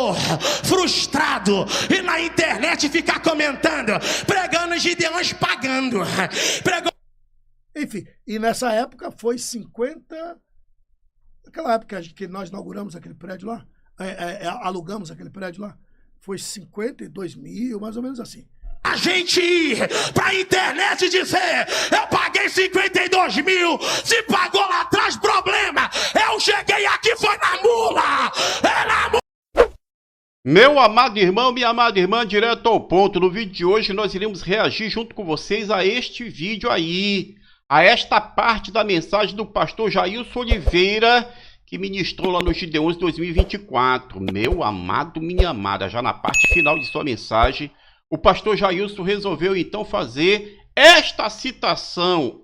pregador frustrado e na internet ficar comentando, pregando Gideões pagando. Enfim, e nessa época foi 50... Aquela época que nós inauguramos aquele prédio lá, alugamos aquele prédio lá, foi 52 mil, mais ou menos assim. A gente ir pra internet dizer, eu paguei 52 mil, se pagou lá atrás, problema, eu cheguei aqui, foi na mula, é na mula. Meu amado irmão, minha amada irmã, direto ao ponto, no vídeo de hoje nós iremos reagir junto com vocês a este vídeo aí, a esta parte da mensagem do pastor Jailson Oliveira, que ministrou lá no Gideões 2024. Meu amado, minha amada, já na parte final de sua mensagem, o pastor Jailson resolveu então fazer esta citação.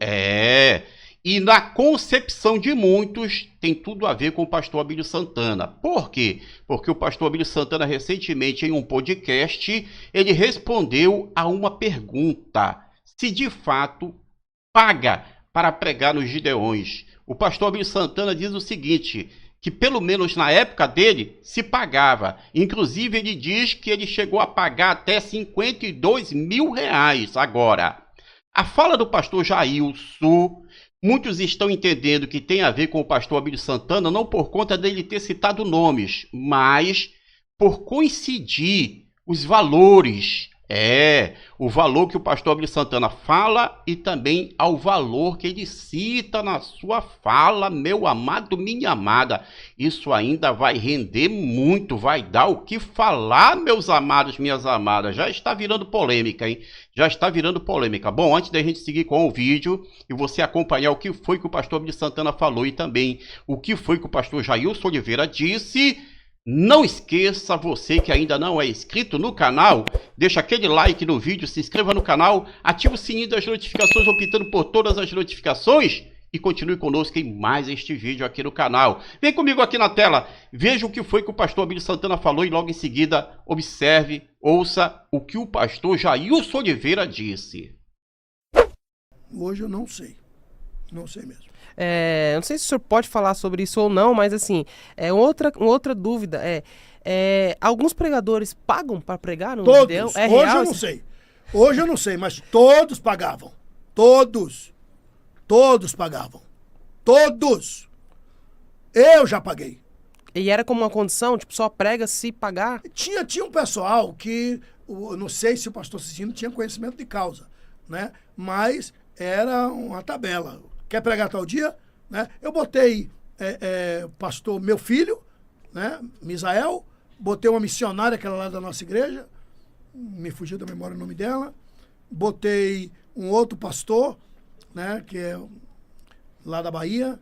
E na concepção de muitos, tem tudo a ver com o pastor Abílio Santana. Por quê? Porque o pastor Abílio Santana, recentemente, em um podcast, ele respondeu a uma pergunta: se de fato paga para pregar nos Gideões. O pastor Abílio Santana diz o seguinte, que pelo menos na época dele se pagava. Inclusive ele diz que ele chegou a pagar até 52 mil reais. Agora, a fala do pastor Jailson, muitos estão entendendo que tem a ver com o pastor Abílio Santana, não por conta dele ter citado nomes, mas por coincidir os valores. O valor que o pastor Abílio Santana fala e também ao valor que ele cita na sua fala, meu amado, minha amada. Isso ainda vai render muito, vai dar o que falar, meus amados, minhas amadas. Já está virando polêmica, hein? Já está virando polêmica. Bom, antes da gente seguir com o vídeo e você acompanhar o que foi que o pastor Abílio Santana falou e também o que foi que o pastor Jailson Oliveira disse, não esqueça, você que ainda não é inscrito no canal, deixa aquele like no vídeo, se inscreva no canal, ative o sininho das notificações, optando por todas as notificações e continue conosco em mais este vídeo aqui no canal. Vem comigo aqui na tela, veja o que foi que o pastor Abílio Santana falou e logo em seguida observe, ouça o que o pastor Jailson Oliveira disse. Hoje eu não sei mesmo. Não sei se o senhor pode falar sobre isso ou não, mas assim, outra dúvida alguns pregadores pagam para pregar no Gideão? Todos. Hoje eu não sei. Hoje eu não sei, mas todos pagavam. Todos pagavam. Todos. Eu já paguei. E era como uma condição, tipo, só prega se pagar? Tinha um pessoal que, não sei se o pastor Cicino tinha conhecimento de causa, né? Mas era uma tabela. Quer pregar tal dia? Né? Eu botei pastor, meu filho, né? Misael, botei uma missionária, aquela lá da nossa igreja, me fugiu da memória o nome dela, botei um outro pastor, né? Que é lá da Bahia,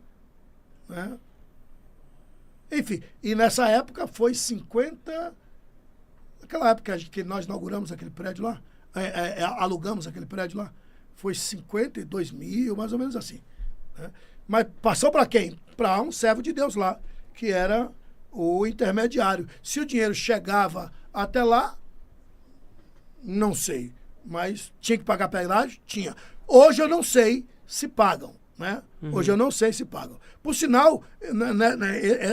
né? Enfim, e nessa época foi 50... Aquela época que nós inauguramos aquele prédio lá, alugamos aquele prédio lá, foi 52 mil, mais ou menos assim. Mas passou para quem? Para um servo de Deus lá, que era o intermediário. Se o dinheiro chegava até lá, não sei. Mas tinha que pagar pedágio? Tinha. Hoje eu não sei se pagam, né? Uhum. Hoje eu não sei se pagam. Por sinal,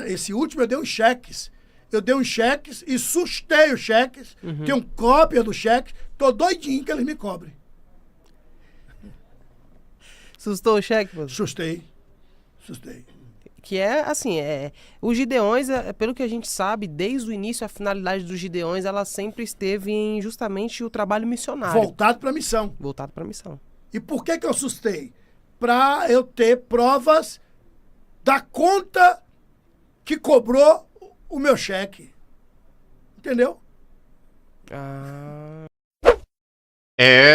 esse último eu dei uns cheques. Eu dei uns cheques e sustei os cheques. Uhum. Tenho cópia do cheque. Tô doidinho que eles me cobrem. Sustou o cheque? Sustei. Que é assim, os Gideões, pelo que a gente sabe, desde o início a finalidade dos Gideões, ela sempre esteve em justamente o trabalho missionário. Voltado para a missão. Voltado para a missão. E por que eu sustei? Para eu ter provas da conta que cobrou o meu cheque. Entendeu?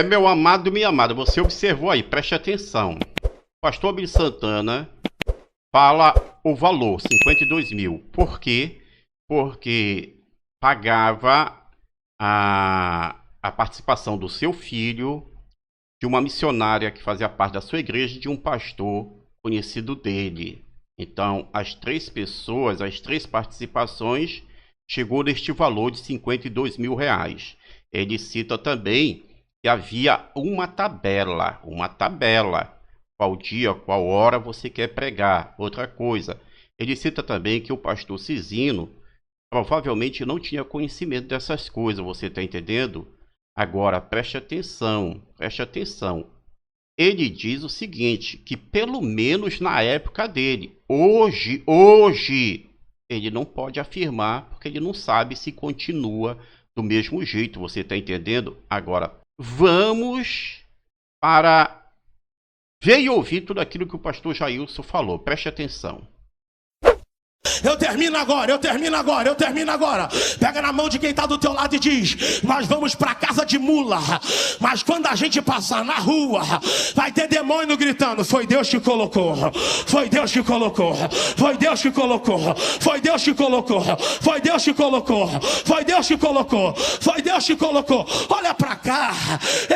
Meu amado, minha amada, você observou aí, preste atenção. O pastor Abílio Santana fala o valor, 52 mil. Por quê? Porque pagava a participação do seu filho, de uma missionária que fazia parte da sua igreja, de um pastor conhecido dele. Então, as três pessoas, as três participações, chegou neste valor de 52 mil reais. Ele cita também que havia uma tabela, qual dia, qual hora você quer pregar. Outra coisa, ele cita também que o pastor Cizino provavelmente não tinha conhecimento dessas coisas, você está entendendo? Agora, preste atenção, preste atenção. Ele diz o seguinte, que pelo menos na época dele, hoje, ele não pode afirmar, porque ele não sabe se continua do mesmo jeito, você está entendendo? Agora, vamos para ver e ouvir tudo aquilo que o pastor Jailson falou, preste atenção. Eu termino agora. Pega na mão de quem está do teu lado e diz: nós vamos para casa de mula, mas quando a gente passar na rua, vai ter demônio gritando: foi Deus que colocou, foi Deus que colocou, foi Deus que colocou, foi Deus que colocou, foi Deus que colocou, foi Deus que colocou, foi Deus que colocou. Olha para cá,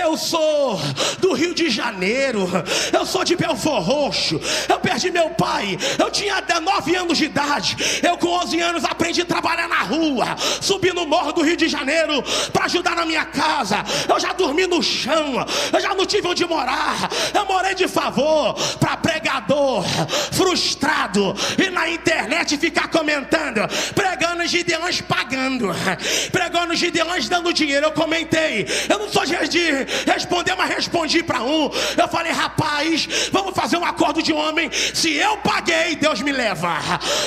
eu sou do Rio de Janeiro, eu sou de Belford Roxo, eu perdi meu pai, eu tinha 19 anos de idade. Eu com 11 anos aprendi a trabalhar na rua, subi no morro do Rio de Janeiro para ajudar na minha casa. Eu já dormi no chão, eu já não tive onde morar. Eu morei de favor para pregador frustrado e na internet ficar comentando, pregando os gideões pagando, pregando os gideões dando dinheiro. Eu comentei, eu não sou de responder, mas respondi para um. Eu falei: rapaz, vamos fazer um acordo de homem. Se eu paguei, Deus me leva,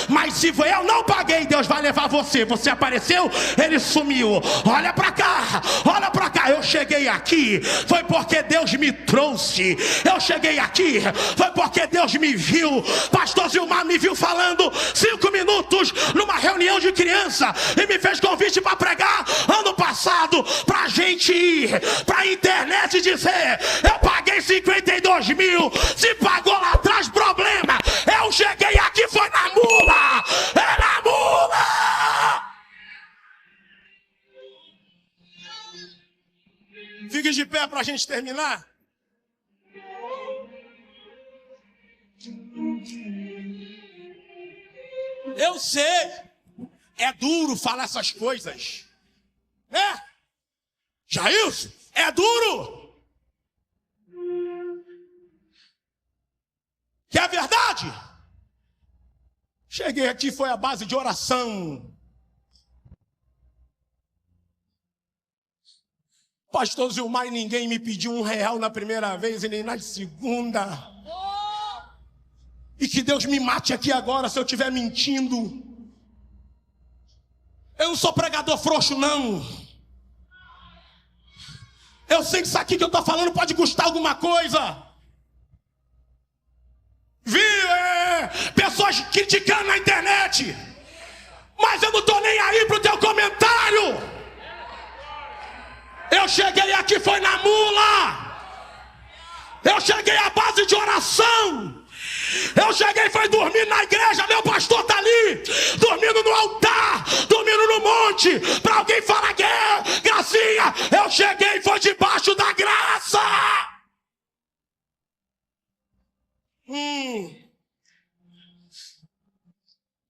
mas se eu não paguei, Deus vai levar você. Você apareceu, ele sumiu. Olha pra cá, olha pra cá. Eu cheguei aqui, foi porque Deus me trouxe. Eu cheguei aqui, foi porque Deus me viu. Pastor Zilmar me viu falando 5 minutos numa reunião de criança e me fez convite para pregar ano passado, pra gente ir pra internet e dizer: eu paguei 52 mil, se pagou lá atrás, problema. Eu cheguei aqui, foi na mula. É na mula! Fique de pé pra gente terminar. Eu sei, é duro falar essas coisas, né? Jailson, é duro. Que é verdade? Cheguei aqui, foi a base de oração. Pastor Zilmar, e ninguém me pediu R$1 na primeira vez e nem na segunda. E que Deus me mate aqui agora se eu estiver mentindo. Eu não sou pregador frouxo, não. Eu sei que isso aqui que eu estou falando pode custar alguma coisa. Vi pessoas criticando na internet, mas eu não estou nem aí pro teu comentário. Eu cheguei aqui, foi na mula. Eu cheguei à base de oração. Eu cheguei, foi dormir na igreja. Meu pastor tá ali, dormindo no altar, dormindo no monte, para alguém falar que é gracinha. Eu cheguei, foi debaixo da graça.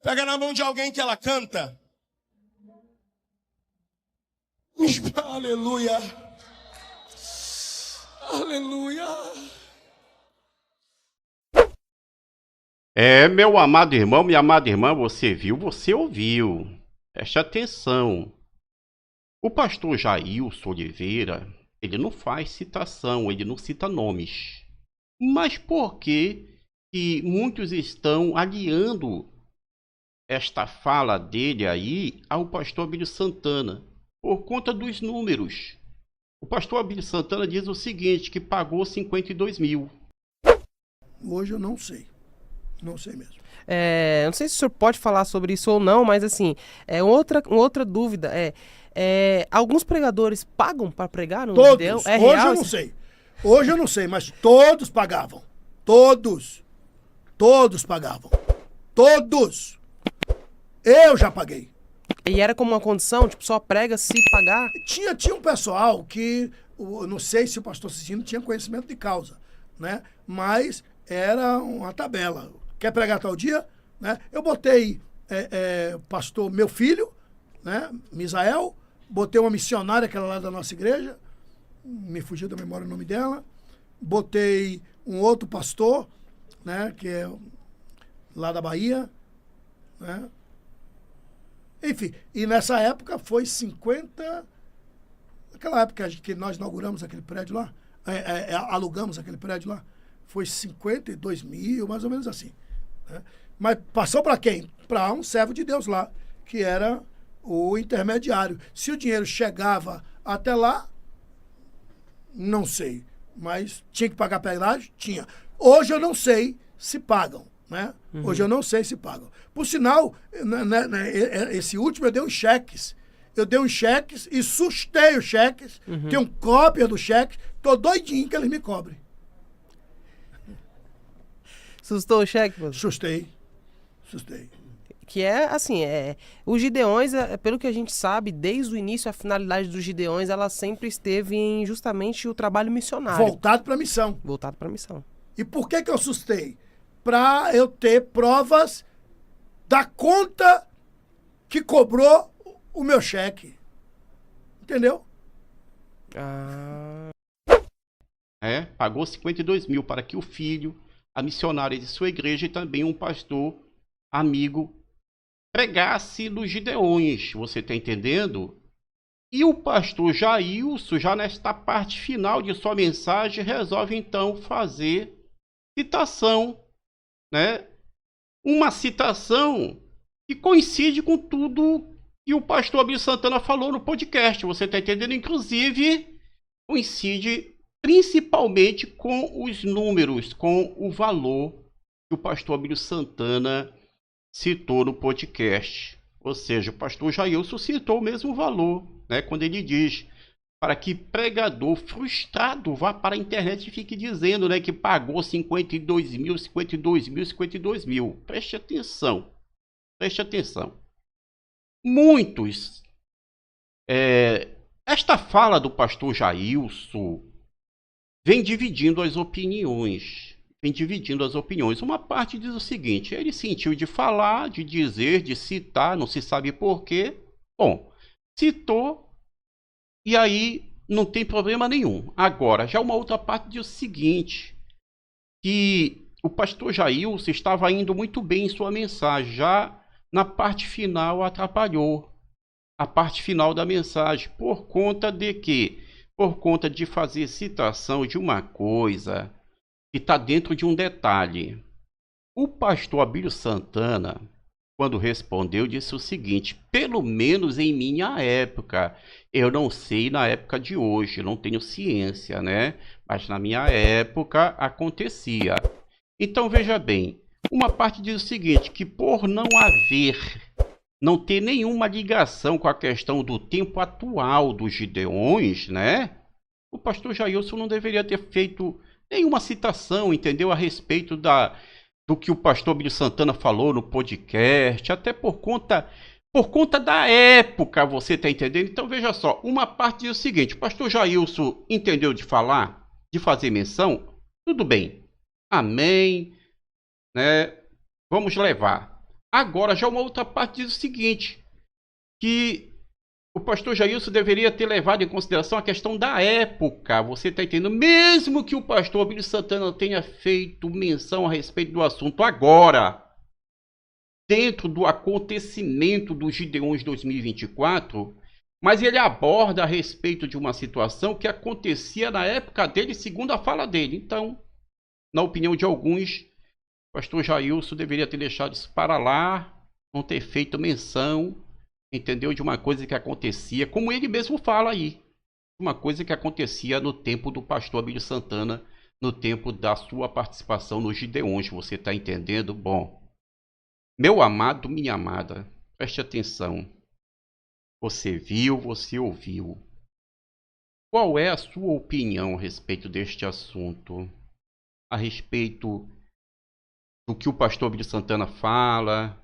Pega na mão de alguém que ela canta. Aleluia. Aleluia. Meu amado irmão, minha amada irmã, você viu, você ouviu. Preste atenção. O pastor Jailson Oliveira, ele não faz citação, ele não cita nomes. Mas por que muitos estão aliando esta fala dele aí ao pastor Abílio Santana? Por conta dos números. O pastor Abílio Santana diz o seguinte, que pagou 52 mil. Hoje eu não sei. Não sei mesmo. Não sei se o senhor pode falar sobre isso ou não, mas assim, outra dúvida alguns pregadores pagam para pregar no Todos. Gideão? Hoje eu não sei. Hoje eu não sei, mas todos pagavam. Todos. Todos pagavam. Todos. Eu já paguei. E era como uma condição, tipo, só prega se pagar? Tinha um pessoal que, não sei se o pastor Cicino tinha conhecimento de causa, né? Mas era uma tabela. Quer pregar tal dia? Né? Eu botei pastor, meu filho, né? Misael, botei uma missionária, aquela lá da nossa igreja, me fugiu da memória o nome dela, botei um outro pastor, né? Que é lá da Bahia, né? Enfim, e nessa época foi 50... Naquela época que nós inauguramos aquele prédio lá, alugamos aquele prédio lá, foi 52 mil, mais ou menos assim. Né? Mas passou para quem? Para um servo de Deus lá, que era o intermediário. Se o dinheiro chegava até lá, não sei, mas tinha que pagar pedágio? Tinha. Hoje eu não sei se pagam, né? Hoje eu não sei se pagam. Por sinal, esse último eu dei uns cheques. Eu dei uns cheques e sustei os cheques, tenho cópia dos cheques, tô doidinho que eles me cobrem. Sustou o cheque, pô? Sustei. Que é, assim, os Gideões, pelo que a gente sabe, desde o início, a finalidade dos Gideões, ela sempre esteve em justamente o trabalho missionário. Voltado para a missão. Voltado para a missão. E por que eu sustei? Para eu ter provas da conta que cobrou o meu cheque. Entendeu? Pagou 52 mil para que o filho, a missionária de sua igreja e também um pastor amigo pregasse nos Gideões, você está entendendo? E o pastor Jailson, já nesta parte final de sua mensagem, resolve então fazer citação, né? Uma citação que coincide com tudo que o pastor Abílio Santana falou no podcast, você está entendendo? Inclusive, coincide principalmente com os números, com o valor que o pastor Abílio Santana citou no podcast. Ou seja, o pastor Jailson citou o mesmo valor, né, quando ele diz para que pregador frustrado vá para a internet e fique dizendo, né, que pagou 52 mil. Preste atenção. Muitos. Esta fala do pastor Jailson vem dividindo as opiniões. Uma parte diz o seguinte: ele sentiu de falar, de dizer, de citar, não se sabe porquê. Bom, citou e aí não tem problema nenhum. Agora, já uma outra parte diz o seguinte, que o pastor Jailson estava indo muito bem em sua mensagem, já na parte final atrapalhou a parte final da mensagem, por conta de quê? Por conta de fazer citação de uma coisa que está dentro de um detalhe. O pastor Abílio Santana, quando respondeu, disse o seguinte: pelo menos em minha época, eu não sei na época de hoje, não tenho ciência, né? Mas na minha época acontecia. Então veja bem, uma parte diz o seguinte, que por não ter nenhuma ligação com a questão do tempo atual dos Gideões, né? O pastor Jailson não deveria ter feito nenhuma citação, entendeu? A respeito do que o pastor Abílio Santana falou no podcast, até por conta da época, você está entendendo? Então veja só, uma parte diz o seguinte: o pastor Jailson entendeu de falar, de fazer menção, tudo bem, amém, né? Vamos levar. Agora, já uma outra parte diz o seguinte, que o pastor Jailson deveria ter levado em consideração a questão da época, você está entendendo? Mesmo que o pastor Abílio Santana tenha feito menção a respeito do assunto agora, dentro do acontecimento dos Gideões 2024, mas ele aborda a respeito de uma situação que acontecia na época dele, segundo a fala dele. Então, na opinião de alguns, o pastor Jailson deveria ter deixado isso para lá, não ter feito menção, entendeu? De uma coisa que acontecia, como ele mesmo fala aí, uma coisa que acontecia no tempo do pastor Abílio Santana, no tempo da sua participação nos Gideões, você está entendendo? Bom, meu amado, minha amada, preste atenção. Você viu, você ouviu. Qual é a sua opinião a respeito deste assunto? A respeito do que o pastor Abílio Santana fala,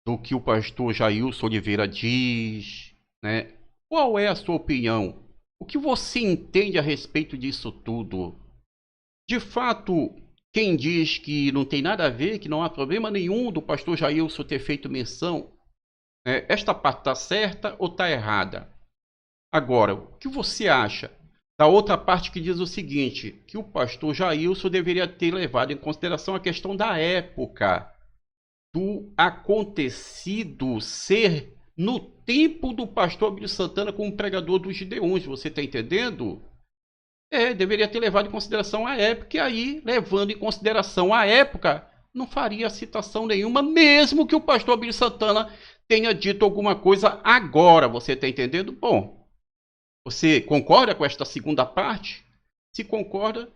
do que o pastor Jailson Oliveira diz, né? Qual é a sua opinião? O que você entende a respeito disso tudo? De fato, quem diz que não tem nada a ver, que não há problema nenhum do pastor Jailson ter feito menção, esta parte está certa ou está errada? Agora, o que você acha da outra parte que diz o seguinte, que o pastor Jailson deveria ter levado em consideração a questão da época, do acontecido ser no tempo do pastor Abílio Santana como pregador dos Gideões, você está entendendo? Deveria ter levado em consideração a época, e aí, levando em consideração a época, não faria citação nenhuma, mesmo que o pastor Abílio Santana tenha dito alguma coisa agora, você está entendendo? Bom, você concorda com esta segunda parte? Se concorda,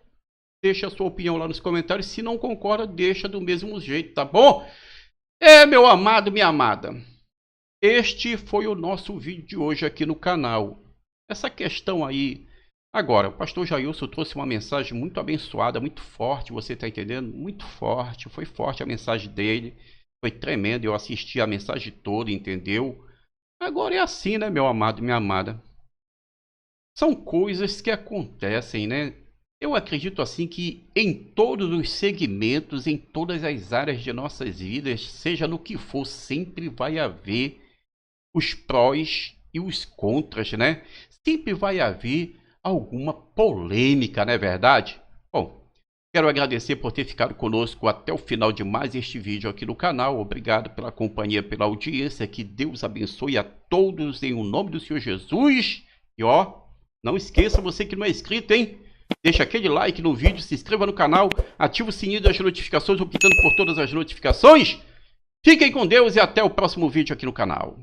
deixa a sua opinião lá nos comentários. Se não concorda, deixa do mesmo jeito, tá bom? Meu amado, minha amada, este foi o nosso vídeo de hoje aqui no canal. Essa questão aí... Agora, o pastor Jailson trouxe uma mensagem muito abençoada, muito forte, você está entendendo? Muito forte, foi forte a mensagem dele, foi tremendo, eu assisti a mensagem toda, entendeu? Agora é assim, né, meu amado, minha amada? São coisas que acontecem, né? Eu acredito assim que em todos os segmentos, em todas as áreas de nossas vidas, seja no que for, sempre vai haver os prós e os contras, né? Sempre vai haver alguma polêmica, não é verdade? Bom, quero agradecer por ter ficado conosco até o final de mais este vídeo aqui no canal. Obrigado pela companhia, pela audiência. Que Deus abençoe a todos em o nome do Senhor Jesus. E ó, não esqueça, você que não é inscrito, hein? Deixa aquele like no vídeo, se inscreva no canal, ativa o sininho das notificações, optando por todas as notificações. Fiquem com Deus e até o próximo vídeo aqui no canal.